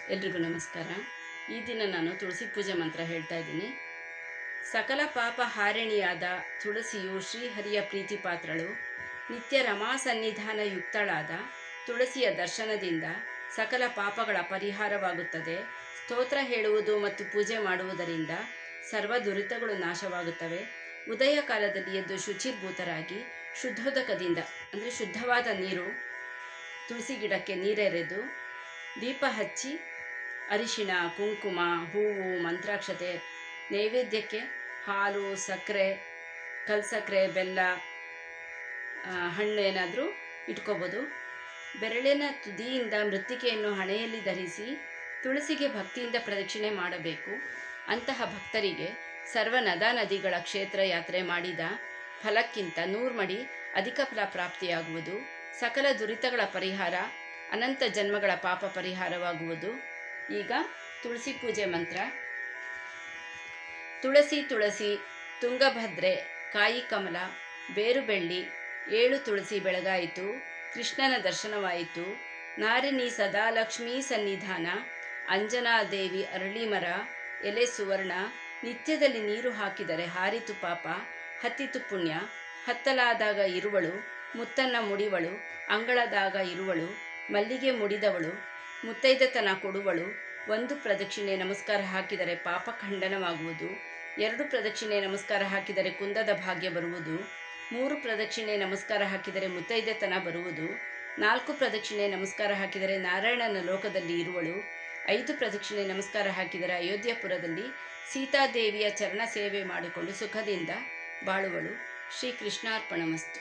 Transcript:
ಎಲ್ರಿಗೂ ನಮಸ್ಕಾರ. ಈ ದಿನ ನಾನು ತುಳಸಿ ಪೂಜೆ ಮಂತ್ರ ಹೇಳ್ತಾ ಇದ್ದೀನಿ. ಸಕಲ ಪಾಪ ಹಾರಿಣಿಯಾದ ತುಳಸಿಯು ಶ್ರೀಹರಿಯ ಪ್ರೀತಿ ಪಾತ್ರಳು. ನಿತ್ಯ ರಮಾ ಸನ್ನಿಧಾನ ಯುಕ್ತಳಾದ ತುಳಸಿಯ ದರ್ಶನದಿಂದ ಸಕಲ ಪಾಪಗಳ ಪರಿಹಾರವಾಗುತ್ತದೆ. ಸ್ತೋತ್ರ ಹೇಳುವುದು ಮತ್ತು ಪೂಜೆ ಮಾಡುವುದರಿಂದ ಸರ್ವ ದುರಿತಗಳು ನಾಶವಾಗುತ್ತವೆ. ಉದಯ ಕಾಲದಲ್ಲಿ ಎದ್ದು ಶುಚಿರ್ಭೂತರಾಗಿ ಶುದ್ಧೋದಕದಿಂದ ಅಂದರೆ ಶುದ್ಧವಾದ ನೀರು ತುಳಸಿ ಗಿಡಕ್ಕೆ ನೀರೆರೆದು ದೀಪ ಹಚ್ಚಿ ಅರಿಶಿಣ, ಕುಂಕುಮ, ಹೂವು, ಮಂತ್ರಾಕ್ಷತೆ, ನೈವೇದ್ಯಕ್ಕೆ ಹಾಲು, ಸಕ್ಕರೆ, ಕಲ್ಸಕ್ಕರೆ, ಬೆಲ್ಲ, ಹಣ್ಣು ಏನಾದರೂ ಇಟ್ಕೋಬೋದು. ಬೆರಳಿನ ತುದಿಯಿಂದ ಮೃತ್ತಿಕೆಯನ್ನು ಹಣೆಯಲ್ಲಿ ಧರಿಸಿ ತುಳಸಿಗೆ ಭಕ್ತಿಯಿಂದ ಪ್ರದಕ್ಷಿಣೆ ಮಾಡಬೇಕು. ಅಂತಹ ಭಕ್ತರಿಗೆ ಸರ್ವ ನದಿಗಳ ಕ್ಷೇತ್ರ ಯಾತ್ರೆ ಮಾಡಿದ ಫಲಕ್ಕಿಂತ 100 ಮಡಿ ಅಧಿಕ ಫಲ ಪ್ರಾಪ್ತಿಯಾಗುವುದು. ಸಕಲ ದುರಿತಗಳ ಪರಿಹಾರ, ಅನಂತ ಜನ್ಮಗಳ ಪಾಪ ಪರಿಹಾರವಾಗುವುದು. ಈಗ ತುಳಸಿ ಪೂಜೆ ಮಂತ್ರ. ತುಳಸಿ ತುಳಸಿ ತುಂಗಭದ್ರೆ ಕಾಯಿ ಕಮಲ ಬೇರು ಬೆಳ್ಳಿ 7 ತುಳಸಿ ಬೆಳಗಾಯಿತು. ಕೃಷ್ಣನ ದರ್ಶನವಾಯಿತು. ನಾರಿನಿ ಸದಾ ಲಕ್ಷ್ಮೀ ಸನ್ನಿಧಾನ. ಅಂಜನಾದೇವಿ ಅರಳಿ ಮರ ಎಲೆ ಸುವರ್ಣ. ನಿತ್ಯದಲ್ಲಿ ನೀರು ಹಾಕಿದರೆ ಹಾರಿತು ಪಾಪ, ಹತ್ತಿತು ಪುಣ್ಯ. ಹತ್ತಲಾದಾಗ ಇರುವಳು ಮುತ್ತನ್ನ ಮುಡಿವಳು. ಅಂಗಳದಾಗ ಇರುವಳು ಮಲ್ಲಿಗೆ ಮುಡಿದವಳು. ಮುತ್ತೈದೆತನ ಕೊಡುವಳು. 1 ಪ್ರದಕ್ಷಿಣೆ ನಮಸ್ಕಾರ ಹಾಕಿದರೆ ಪಾಪ ಖಂಡನವಾಗುವುದು. 2 ಪ್ರದಕ್ಷಿಣೆ ನಮಸ್ಕಾರ ಹಾಕಿದರೆ ಕುಂದದ ಭಾಗ್ಯ ಬರುವುದು. 3 ಪ್ರದಕ್ಷಿಣೆ ನಮಸ್ಕಾರ ಹಾಕಿದರೆ ಮುತ್ತೈದೆತನ ಬರುವುದು. 4 ಪ್ರದಕ್ಷಿಣೆ ನಮಸ್ಕಾರ ಹಾಕಿದರೆ ನಾರಾಯಣನ ಲೋಕದಲ್ಲಿ ಇರುವಳು. 5 ಪ್ರದಕ್ಷಿಣೆ ನಮಸ್ಕಾರ ಹಾಕಿದರೆ ಅಯೋಧ್ಯಪುರದಲ್ಲಿ ಸೀತಾದೇವಿಯ ಚರಣ ಸೇವೆ ಮಾಡಿಕೊಂಡು ಸುಖದಿಂದ ಬಾಳುವಳು. ಶ್ರೀಕೃಷ್ಣಾರ್ಪಣಮಸ್ತು.